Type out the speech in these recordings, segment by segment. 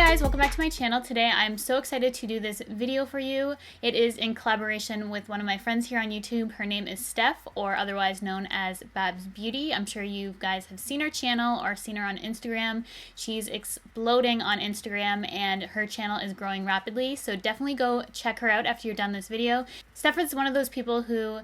guys, welcome back to my channel. Today I'm so excited to do this video for you. It is in collaboration with one of my friends here on YouTube. Her name is Steph, or otherwise known as Babs Beauty. I'm sure you guys have seen her channel or seen her on Instagram. She's exploding on Instagram and her channel is growing rapidly, so definitely go check her out after you're done this video. Steph is one of those people who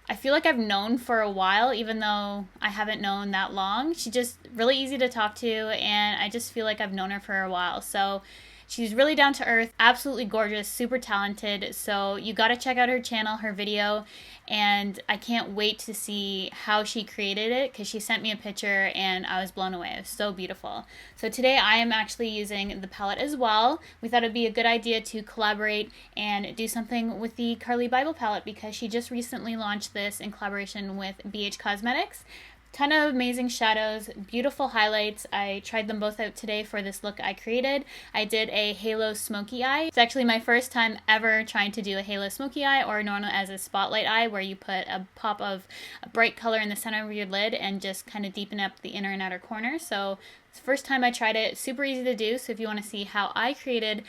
I feel like I've known for a while, even though I haven't known that long. She's just really easy to talk to, and I just feel like I've known her for a while. So she's really down to earth, absolutely gorgeous, super talented. So you gotta check out her channel, her video, and I can't wait to see how she created it because she sent me a picture and I was blown away. It was so beautiful. So today I am actually using the palette as well. We thought it'd be a good idea to collaborate and do something with the Carli Bybel palette because she just recently launched this in collaboration with BH Cosmetics. Ton of amazing shadows, beautiful highlights. I tried them both out today for this look I created. I did a halo smoky eye. It's actually my first time ever trying to do a halo smoky eye, or known as a spotlight eye, where you put a pop of a bright color in the center of your lid and just kind of deepen up the inner and outer corner. So it's the first time I tried it. Super easy to do. So if you want to see how I created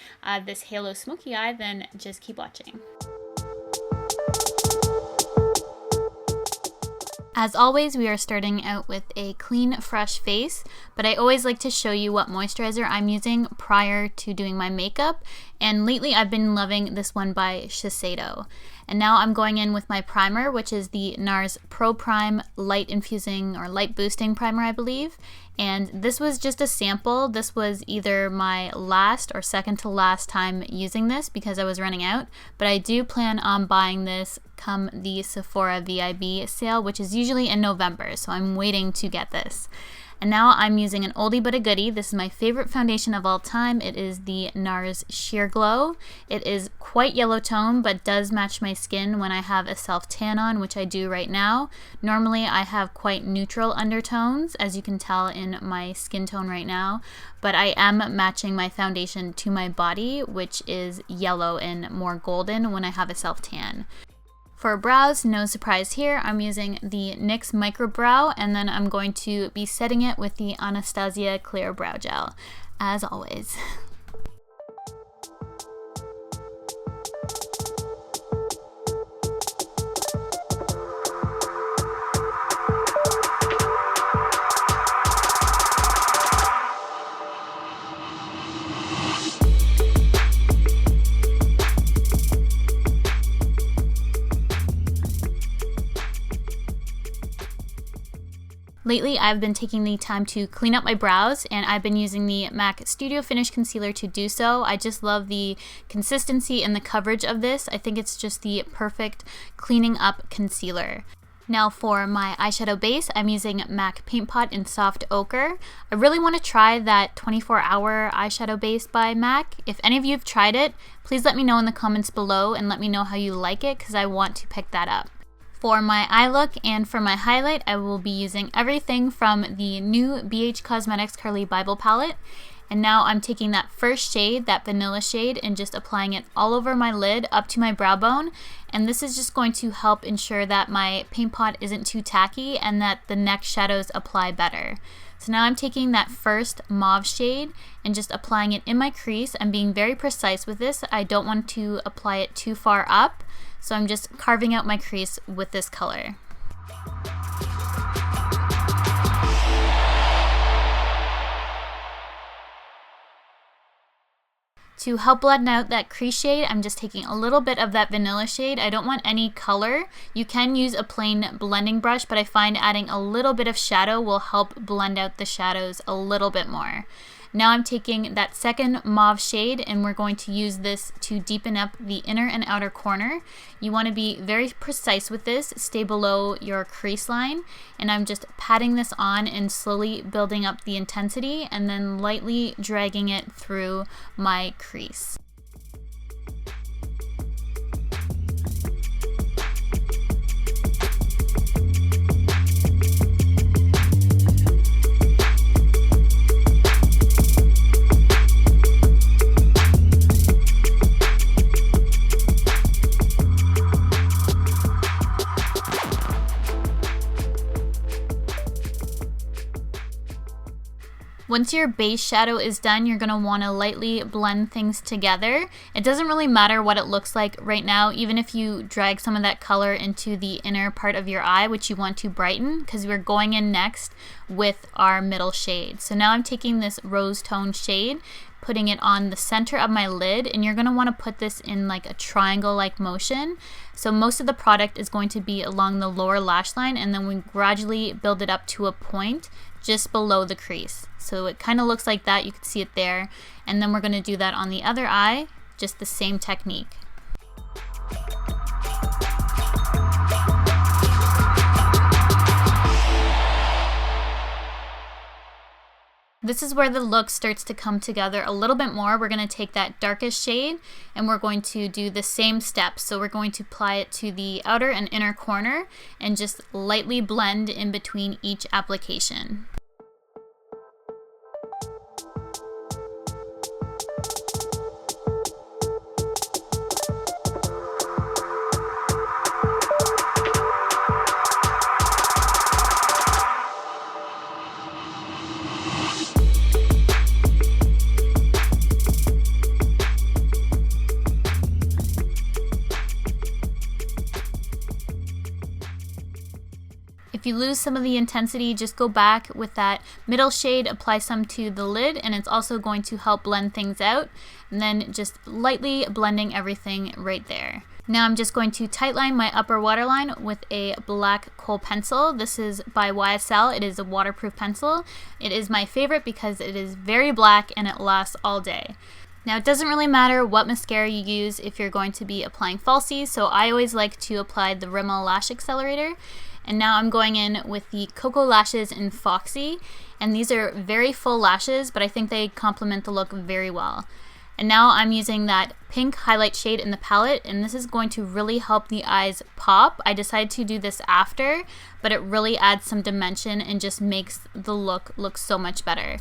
this halo smoky eye, then just keep watching. As always, we are starting out with a clean, fresh face, but I always like to show you what moisturizer I'm using prior to doing my makeup, and lately I've been loving this one by Shiseido. And now I'm going in with my primer, which is the NARS Pro Prime Light Infusing or Light Boosting Primer, I believe. And this was just a sample. This was either my last or second to last time using this because I was running out, but I do plan on buying this come the Sephora VIB sale, which is usually in November, so I'm waiting to get this. And now I'm using an oldie but a goodie. This is my favorite foundation of all time. It is the NARS Sheer Glow. It is quite yellow tone, but does match my skin when I have a self-tan on, which I do right now. Normally I have quite neutral undertones, as you can tell in my skin tone right now, but I am matching my foundation to my body, which is yellow and more golden when I have a self-tan. For brows, no surprise here, I'm using the NYX Micro Brow, and then I'm going to be setting it with the Anastasia Clear Brow Gel, as always. Lately, I've been taking the time to clean up my brows, and I've been using the MAC Studio Finish Concealer to do so. I just love the consistency and the coverage of this. I think it's just the perfect cleaning up concealer. Now for my eyeshadow base, I'm using MAC Paint Pot in Soft Ochre. I really want to try that 24-hour eyeshadow base by MAC. If any of you have tried it, please let me know in the comments below and let me know how you like it because I want to pick that up. For my eye look and for my highlight, I will be using everything from the new BH Cosmetics Carli Bybel palette. And now I'm taking that first shade, that vanilla shade, and just applying it all over my lid up to my brow bone. And this is just going to help ensure that my paint pot isn't too tacky and that the neck shadows apply better. So now I'm taking that first mauve shade and just applying it in my crease. I'm being very precise with this. I don't want to apply it too far up. So I'm just carving out my crease with this color. To help blend out that crease shade, I'm just taking a little bit of that vanilla shade. I don't want any color. You can use a plain blending brush, but I find adding a little bit of shadow will help blend out the shadows a little bit more. Now I'm taking that second mauve shade and we're going to use this to deepen up the inner and outer corner. You want to be very precise with this, stay below your crease line, and I'm just patting this on and slowly building up the intensity and then lightly dragging it through my crease. Once your base shadow is done, you're going to want to lightly blend things together. It doesn't really matter what it looks like right now, even if you drag some of that color into the inner part of your eye, which you want to brighten, because we're going in next with our middle shade. So now I'm taking this rose tone shade, putting it on the center of my lid, and you're going to want to put this in like a triangle-like motion. So most of the product is going to be along the lower lash line, and then we gradually build it up to a point just below the crease. So it kind of looks like that, you can see it there. And then we're going to do that on the other eye, just the same technique. This is where the look starts to come together a little bit more. We're going to take that darkest shade and we're going to do the same steps. So we're going to apply it to the outer and inner corner and just lightly blend in between each application. If you lose some of the intensity, just go back with that middle shade, apply some to the lid, and it's also going to help blend things out. And then just lightly blending everything right there. Now I'm just going to tightline my upper waterline with a black kohl pencil. This is by YSL. It is a waterproof pencil. It is my favorite because it is very black and it lasts all day. Now it doesn't really matter what mascara you use if you're going to be applying falsies, so I always like to apply the Rimme Lash Accelerator. And now I'm going in with the Koko lashes in Foxy, and these are very full lashes, but I think they complement the look very well. And now I'm using that pink highlight shade in the palette, and this is going to really help the eyes pop. I decided to do this after, but it really adds some dimension and just makes the look so much better.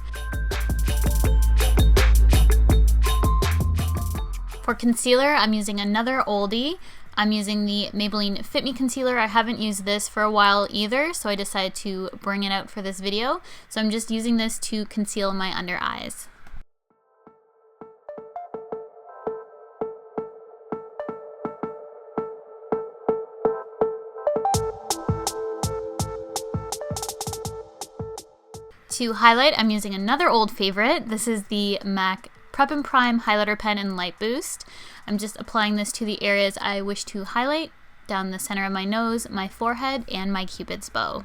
For concealer, I'm using another oldie. I'm using the Maybelline Fit Me Concealer. I haven't used this for a while either, so I decided to bring it out for this video. So I'm just using this to conceal my under eyes. To highlight, I'm using another old favorite. This is the MAC Prep+Prime Highlighter Pen in Light Boost. I'm just applying this to the areas I wish to highlight, down the center of my nose, my forehead, and my Cupid's bow.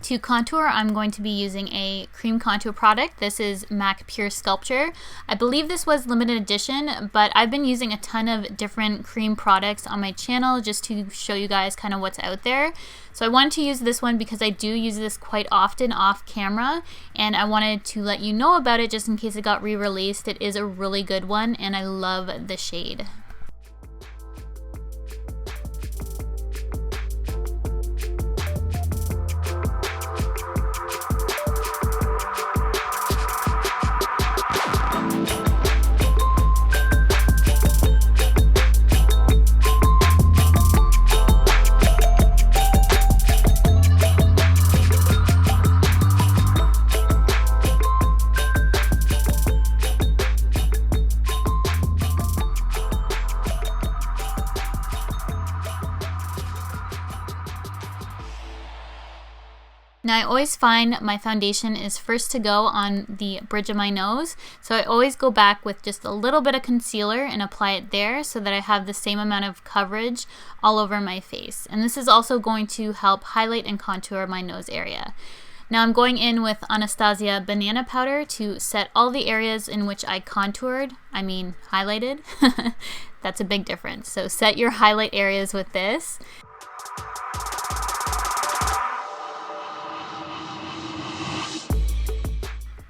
To contour, I'm going to be using a cream contour product. This is MAC Pure Sculpture. I believe this was limited edition, but I've been using a ton of different cream products on my channel just to show you guys kind of what's out there. So I wanted to use this one because I do use this quite often off camera, and I wanted to let you know about it just in case it got re-released. It is a really good one, and I love the shade. Now I always find my foundation is first to go on the bridge of my nose, so I always go back with just a little bit of concealer and apply it there so that I have the same amount of coverage all over my face. And this is also going to help highlight and contour my nose area. Now I'm going in with Anastasia banana powder to set all the areas in which I contoured, highlighted. That's a big difference. So set your highlight areas with this.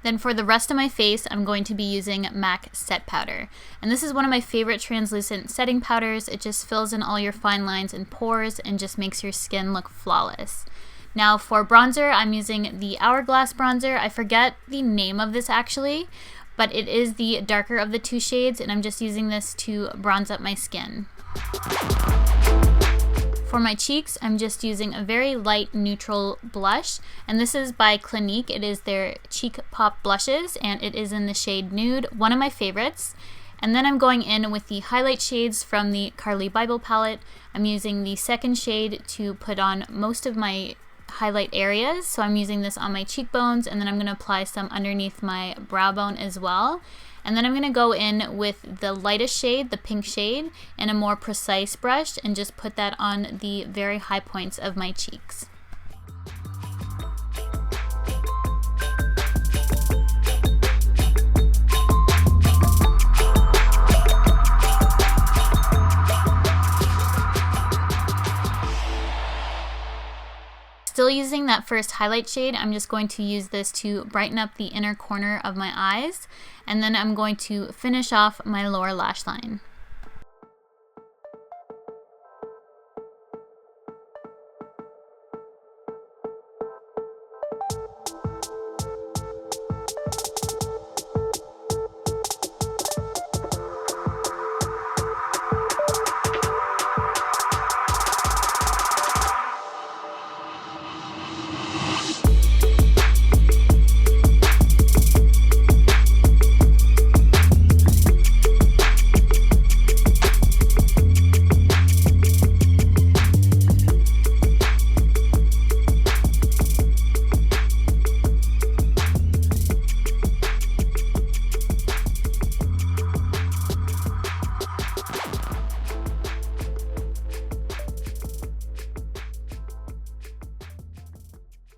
Then for the rest of my face, I'm going to be using MAC Set Powder. And this is one of my favorite translucent setting powders. It just fills in all your fine lines and pores and just makes your skin look flawless. Now for bronzer, I'm using the Hourglass bronzer. I forget the name of this actually, but it is the darker of the two shades, and I'm just using this to bronze up my skin. For my cheeks, I'm just using a very light neutral blush, and this is by Clinique. It is their Cheek Pop blushes, and it is in the shade Nude, one of my favorites. And then I'm going in with the highlight shades from the Carli Bybel palette. I'm using the second shade to put on most of my highlight areas, so I'm using this on my cheekbones, and then I'm going to apply some underneath my brow bone as well. And then I'm going to go in with the lightest shade, the pink shade, and a more precise brush, and just put that on the very high points of my cheeks. Still using that first highlight shade, I'm just going to use this to brighten up the inner corner of my eyes, and then I'm going to finish off my lower lash line.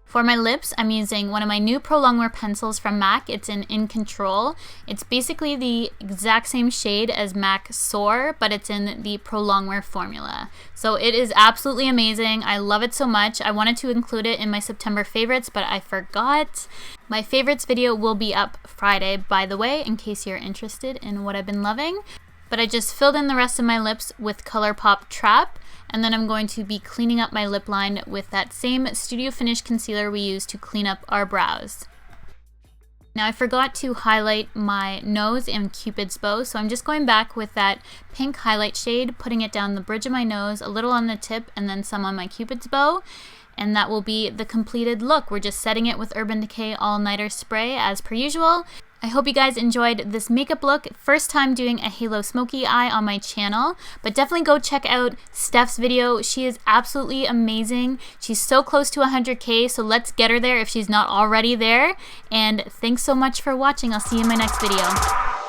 For my lips, I'm using one of my new Pro Longwear pencils from MAC. It's in Control. It's basically the exact same shade as MAC Soar, but it's in the Pro Longwear formula. So it is absolutely amazing. I love it so much. I wanted to include it in my September favorites, but I forgot. My favorites video will be up Friday, by the way, in case you're interested in what I've been loving. But I just filled in the rest of my lips with ColourPop Trap, and then I'm going to be cleaning up my lip line with that same Studio Finish concealer we use to clean up our brows. Now I forgot to highlight my nose and Cupid's bow, so I'm just going back with that pink highlight shade, putting it down the bridge of my nose, a little on the tip, and then some on my Cupid's bow. And that will be the completed look. We're just setting it with Urban Decay All Nighter Spray as per usual. I hope you guys enjoyed this makeup look. First time doing a Halo Smoky eye on my channel, but definitely go check out Steph's video. She is absolutely amazing. She's so close to 100K, so let's get her there if she's not already there. And thanks so much for watching. I'll see you in my next video.